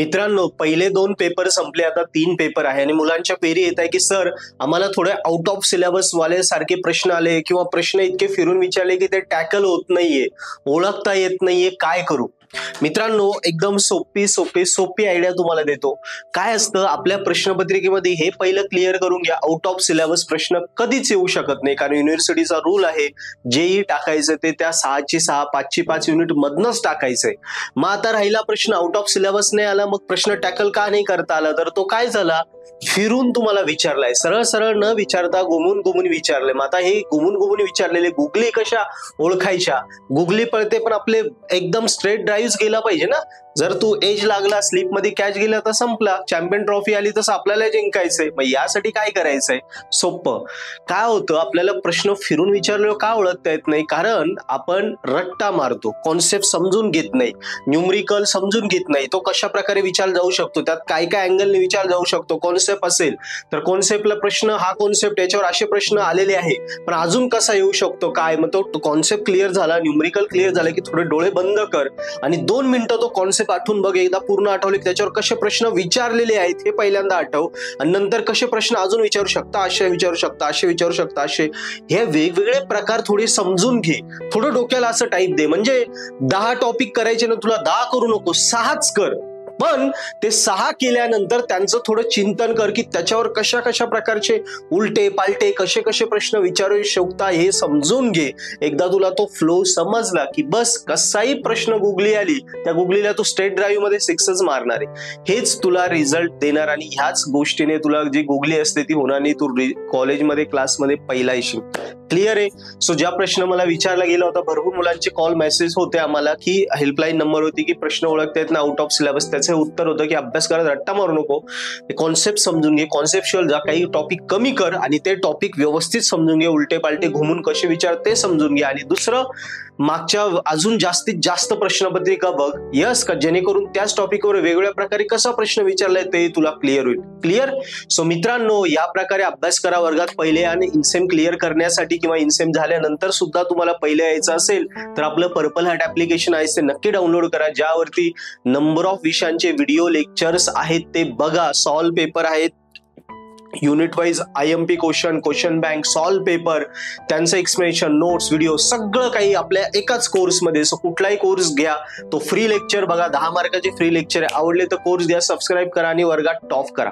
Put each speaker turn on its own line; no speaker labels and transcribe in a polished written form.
मित्रांनो, पहिले 2 पेपर संपले, आता 3 पेपर आहे आणि मुलांच्या पेरी येत आहे की सर आम्हाला थोडे आउट ऑफ सिलेबस वाले सारखे प्रश्न आले किंवा प्रश्न इतके फिरून विचारले की ते टॅकल होत नाहीये, ओळखता येत नाहीये, काय करू? मित्रांनो, एकदम सोपी आयडिया तुम्हाला देतो. काय असतं आपल्या प्रश्नपत्रिकेमध्ये हे पहिलं क्लिअर करून घ्या, आउट ऑफ सिलेबस प्रश्न कधीच येऊ शकत नाही, कारण युनिव्हर्सिटीचा रूल आहे जेई टाकायचं ते त्या 6ची 6 5ची 5 युनिट मधनच टाकायचंय. मग आता राहिला प्रश्न आउट ऑफ सिलेबस नाही आला, मग प्रश्न टॅकल का नाही करता आला, तर तो काय झाला, फिरून तुम्हाला विचारलाय, सरळ सरळ न विचारता घुमून विचारले. मग आता हे घुमून विचारलेले गुगली कशा ओळखायच्या? गुगली पळते पण आपले एकदम स्ट्रेट ड्राईव्ह गेला पाहिजे ना. जर तू एज लागला, स्लीप मध्ये कॅच गेला तर संपला, चॅम्पियन ट्रॉफी आली तसं आपल्याला जिंकायचंय. मग यासाठी काय करायचंय? सोपं. काय होतं, आपल्याला प्रश्न फिरून विचारल्यावर का ओळखता येत नाही? कारण आपण रट्टा मारतो, कॉन्सेप्ट समजून घेत नाही, न्यूमरिकल समजून घेत नाही, तो कशा प्रकारे विचार जाऊ शकतो, त्यात काय काय अँगलने विचार जाऊ शकतो. कॉन्सेप्ट असेल तर कॉन्सेप्टला प्रश्न, हा कॉन्सेप्ट, याच्यावर असे प्रश्न आलेले आहे, पण अजून कसा येऊ शकतो, काय? मग तो कॉन्सेप्ट क्लिअर झाला, न्यूमरिकल क्लिअर झाला की थोडे डोळे बंद कर आणि 2 मिनिटं तो कॉन्सेप्ट आठवून बघ, एकदा पूर्ण आठवले त्याच्यावर कसे प्रश्न विचारलेले आहेत हे पहिल्यांदा आठव, आणि नंतर कसे प्रश्न अजून विचारू शकता, असे विचारू शकता, असे विचारू शकता, असे हे वेगवेगळे प्रकार थोडे समजून घे. थोडं डोक्याला असं टाईप दे, म्हणजे 10 टॉपिक करायचे ना, तुला 10 करू नको, 6च कर. पण ते 6 केल्यानंतर त्यांचं थोडं चिंतन कर की त्याच्यावर कशा कशा प्रकारचे उलटे पालटे कसे कसे प्रश्न विचारू शकता हे समजून घे. एकदा तुला तो फ्लो समजला की बस, कसाही प्रश्न गुगली आली, त्या गुगलीला तू स्टेट ड्राईव्ह मध्ये 6च मारणार आहे, हेच तुला रिझल्ट देणार. आणि ह्याच गोष्टीने तुला जी गुगली असते ती होणार नाही, तू कॉलेजमध्ये क्लासमध्ये पहिला येशील. क्लिअर आहे? सो ज्या प्रश्न मला विचारला गेला होता, भरपूर मुलांचे कॉल मेसेज होते आम्हाला की हेल्पलाईन नंबर होती की प्रश्न ओळखता येत ना आउट ऑफ सिलेबस, त्याचे उत्तर होतं की अभ्यास करत रट्टा मारू नको, कॉन्सेप्ट समजून घे, कॉन्सेप्च्युअल जा, काही टॉपिक कमी कर आणि ते टॉपिक व्यवस्थित समजून घे, उलटे पालटे घुमून कसे विचार ते समजून घे. आणि दुसरं, मागच्या अजून जास्तीत जास्त प्रश्नपत्रिका बघ, यस का, जेणेकरून त्याच टॉपिकवर वेगवेगळ्या प्रकारे कसा प्रश्न विचारलाय ते तुला क्लिअर होईल. क्लिअर? सो मित्रांनो, या प्रकारे अभ्यास करा वर्गात पहिले, आणि इनसेम क्लिअर करण्यासाठी किंवा इनसेम झाल्यानंतर सुद्धा तुम्हाला पहिले यायचं असेल तर आपलं पर्पल हॅट ऍप्लिकेशन आहे ते नक्की डाउनलोड करा, ज्यावरती नंबर ऑफ विषयांचे व्हिडिओ लेक्चर्स आहेत ते बघा, सॉल्व पेपर आहेत, unit wise IMP question bank, solve paper, त्यांचं एक्सप्लेनेशन, नोट्स, व्हिडिओ, सगळं काही आपल्या एकाच कोर्समध्ये. सो कुठलाही कोर्स घ्या, तो फ्री लेक्चर बघा, 10 मार्काचे फ्री लेक्चर आहे, आवडले तर कोर्स घ्या, सबस्क्राईब करा आणि वर्गात टॉप करा.